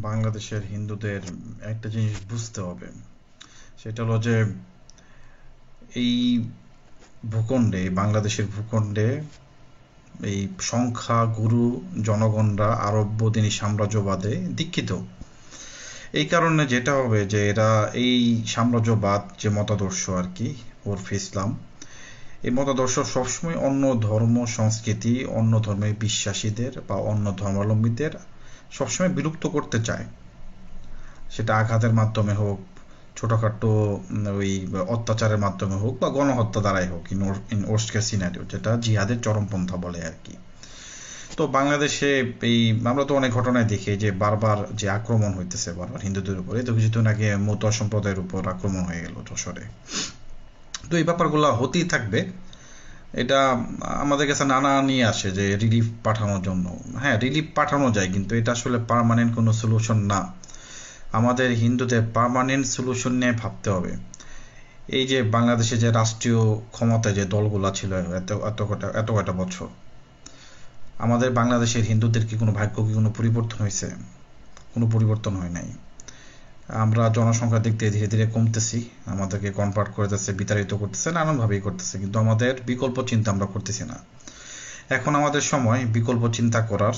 বাংলাদেশের হিন্দুদের একটা জিনিস বুঝতে হবে। সেটা হলো যে এই ভূখণ্ডে, বাংলাদেশের ভূখণ্ডে এই সংখ্যাগুরু জনগণরা আরব্যদিনী সাম্রাজ্যবাদে দীক্ষিত। এই কারণে যেটা হবে যে এরা এই সাম্রাজ্যবাদ যে মতাদর্শ আর কি, ওরফে ইসলাম, এই মতাদর্শ সবসময় অন্য ধর্ম সংস্কৃতি, অন্য ধর্মে বিশ্বাসীদের বা অন্য ধর্মাবলম্বীদের সবসময় বিলুপ্ত করতে চায়। সেটা আঘাতের মাধ্যমে হোক, ছোটখাটো ওই অত্যাচারের মাধ্যমে হোক, বা গণহত্যা দ্বারাই হোক, ইন ওয়ার্স্ট কেস সিনারিও, যেটা জিহাদের চরমপন্থা বলে আর কি। তো বাংলাদেশে এই আমরা তো অনেক ঘটনায় দেখি যে বারবার যে আক্রমণ হইতেছে বারবার হিন্দুদের উপরে। তো কিছুদিন আগে মতুয়া সম্প্রদায়ের উপর আক্রমণ হয়ে গেল যশোরে। তো এই ব্যাপারগুলো হতেই থাকবে। এটা আমাদের কাছে নানা নিয়ে আসে যে রিলিফ পাঠানোর জন্য। হ্যাঁ, রিলিফ পাঠানো যায়, কিন্তু এটা আসলে পার্মানেন্ট কোনো সলিউশন না। আমাদের হিন্দুদের পার্মানেন্ট সলিউশন নিয়ে ভাবতে হবে। এই যে বাংলাদেশে যে রাষ্ট্রীয় ক্ষমতায় যে দলগুলা ছিল এত কয়টা বছর, আমাদের বাংলাদেশের হিন্দুদের কি কোনো ভাগ্য কি কোনো পরিবর্তন হয়েছে? কোনো পরিবর্তন হয় নাই। আমরা জনসংখ্যার দিক দিয়ে ধীরে ধীরে কমতেছি, আমাদেরকে কনভার্ট করতেছে, বিতাড়িত করতেছে, নানানভাবেই করতেছে, কিন্তু আমাদের বিকল্প চিন্তা আমরা করতেছি না। এখন আমাদের সময় বিকল্প চিন্তা করার।